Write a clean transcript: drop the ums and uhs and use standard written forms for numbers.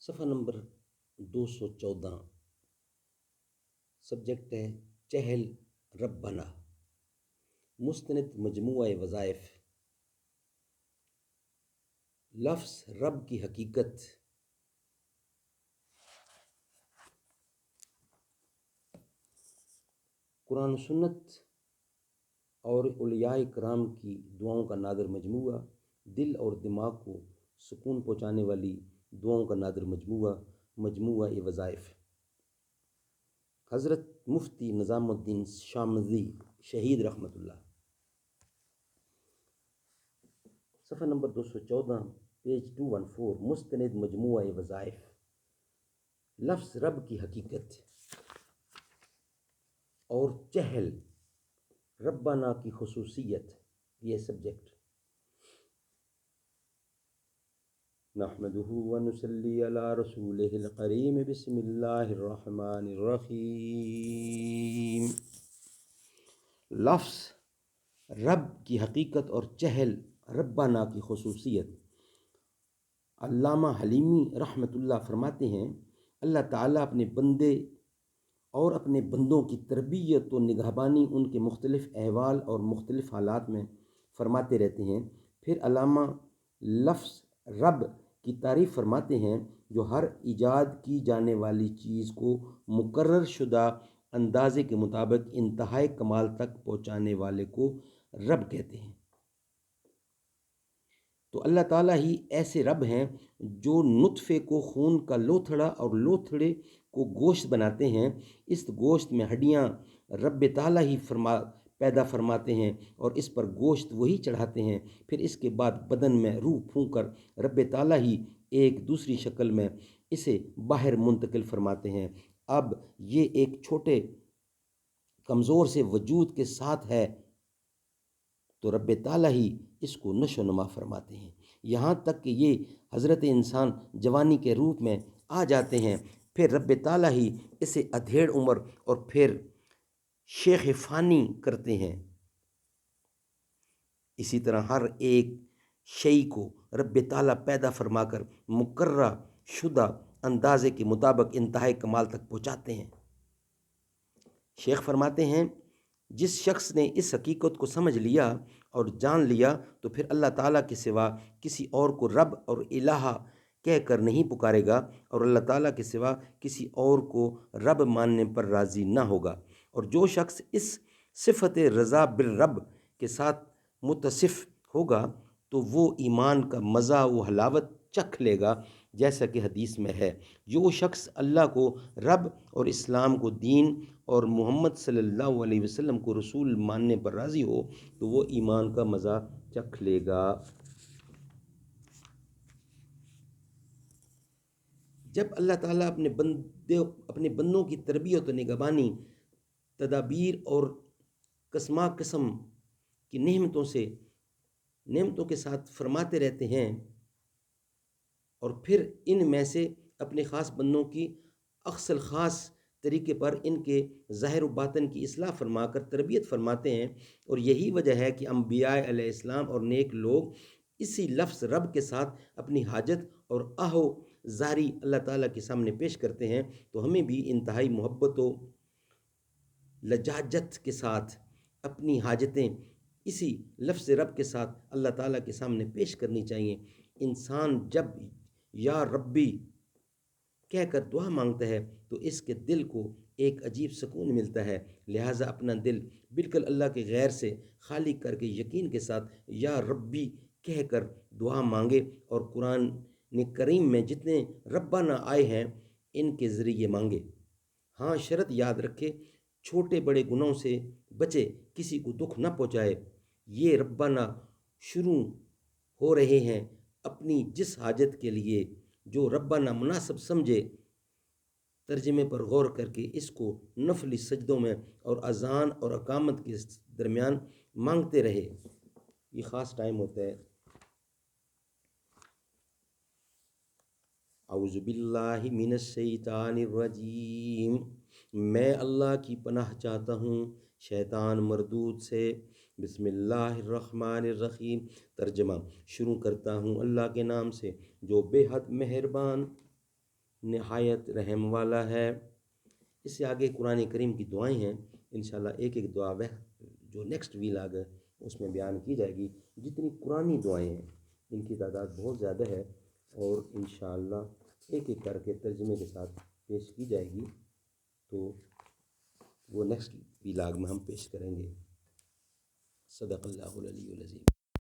صفحہ number 214، subject ہے چہل ربنا، مستند مجموعہ وظائف۔ لفظ رب کی حقیقت قرآن و سنت اور اولیاء کرام کی دعاؤں کا نادر مجموعہ، دل اور دماغ کو سکون پہنچانے والی دعاؤں کا نادر مجموعہ وظائف۔ حضرت مفتی نظام الدین شامذی شہید رحمۃ اللہ، صفحہ نمبر 214، پیج 214، مستند مجموعہ وظائف۔ لفظ رب کی حقیقت اور چہل ربنا کی خصوصیت، یہ سبجیکٹ۔ نحمدہ ونصلی علی رسولہ الکریم، بسم اللہ الرحمن الرحیم۔ لفظ رب کی حقیقت اور چہل ربنا کی خصوصیت۔ علامہ حلیمی رحمۃ اللہ فرماتے ہیں، اللہ تعالیٰ اپنے بندے اور اپنے بندوں کی تربیت و نگہبانی ان کے مختلف احوال اور مختلف حالات میں فرماتے رہتے ہیں۔ پھر علامہ لفظ رب کی تعریف فرماتے ہیں، جو ہر ایجاد کی جانے والی چیز کو مقرر شدہ اندازے کے مطابق انتہائی کمال تک پہنچانے والے کو رب کہتے ہیں۔ تو اللہ تعالیٰ ہی ایسے رب ہیں جو نطفے کو خون کا لوتھڑا اور لوتھڑے کو گوشت بناتے ہیں۔ اس گوشت میں ہڈیاں رب تعالیٰ ہی پیدا فرماتے ہیں اور اس پر گوشت وہی چڑھاتے ہیں۔ پھر اس کے بعد بدن میں روح پھونک کر رب تعالیٰ ہی ایک دوسری شکل میں اسے باہر منتقل فرماتے ہیں۔ اب یہ ایک چھوٹے کمزور سے وجود کے ساتھ ہے تو رب تعالیٰ ہی اس کو نشو و نما فرماتے ہیں، یہاں تک کہ یہ حضرت انسان جوانی کے روپ میں آ جاتے ہیں۔ پھر رب تعالیٰ ہی اسے ادھیڑ عمر اور پھر شیخ فانی کرتے ہیں۔ اسی طرح ہر ایک شیء کو رب تعالیٰ پیدا فرما کر مقررہ شدہ اندازے کے مطابق انتہائی کمال تک پہنچاتے ہیں۔ شیخ فرماتے ہیں، جس شخص نے اس حقیقت کو سمجھ لیا اور جان لیا تو پھر اللہ تعالیٰ کے سوا کسی اور کو رب اور الہ کہہ کر نہیں پکارے گا، اور اللہ تعالیٰ کے سوا کسی اور کو رب ماننے پر راضی نہ ہوگا۔ اور جو شخص اس صفت رضا بالرب کے ساتھ متصف ہوگا تو وہ ایمان کا مزہ و حلاوت چکھ لے گا، جیسا کہ حدیث میں ہے، جو شخص اللہ کو رب اور اسلام کو دین اور محمد صلی اللہ علیہ وسلم کو رسول ماننے پر راضی ہو تو وہ ایمان کا مزہ چکھ لے گا۔ جب اللہ تعالیٰ اپنے بندوں کی تربیت و نگہبانی، تدابیر اور قسمہ قسم کی نعمتوں کے ساتھ فرماتے رہتے ہیں، اور پھر ان میں سے اپنے خاص بندوں کی اخص الخاص طریقے پر ان کے ظاہر و باطن کی اصلاح فرما کر تربیت فرماتے ہیں، اور یہی وجہ ہے کہ انبیاء علیہ السلام اور نیک لوگ اسی لفظ رب کے ساتھ اپنی حاجت اور آہ و زاری اللہ تعالیٰ کے سامنے پیش کرتے ہیں۔ تو ہمیں بھی انتہائی محبت و لجاجت کے ساتھ اپنی حاجتیں اسی لفظ رب کے ساتھ اللہ تعالیٰ کے سامنے پیش کرنی چاہیے۔ انسان جب یا ربی کہہ کر دعا مانگتا ہے تو اس کے دل کو ایک عجیب سکون ملتا ہے، لہٰذا اپنا دل بالکل اللہ کے غیر سے خالی کر کے یقین کے ساتھ یا ربی کہہ کر دعا مانگے، اور قرآن کریم میں جتنے ربنا آئے ہیں ان کے ذریعے مانگے۔ ہاں، شرط یاد رکھے، چھوٹے بڑے گناہوں سے بچے، کسی کو دکھ نہ پہنچائے۔ یہ ربنا شروع ہو رہے ہیں اپنی جس حاجت کے لیے جو ربنا مناسب سمجھے، ترجمے پر غور کر کے اس کو نفلی سجدوں میں اور اذان اور اقامت کے درمیان مانگتے رہے۔ یہ خاص ٹائم ہوتا ہے۔ اعوذ باللہ من الشیطان الرجیم، میں اللہ کی پناہ چاہتا ہوں شیطان مردود سے۔ بسم اللہ الرحمن الرحیم، ترجمہ، شروع کرتا ہوں اللہ کے نام سے جو بے حد مہربان نہایت رحم والا ہے۔ اس سے آگے قرآن کریم کی دعائیں ہیں، انشاءاللہ ایک ایک دعا وہ جو نیکسٹ ویلاگ ہے اس میں بیان کی جائے گی۔ جتنی قرآنی دعائیں ہیں ان کی تعداد بہت زیادہ ہے، اور انشاءاللہ ایک ایک کر کے ترجمے کے ساتھ پیش کی جائے گی، تو وہ نیکسٹ ویلاگ میں ہم پیش کریں گے۔ صدق اللہ العلی العظیم۔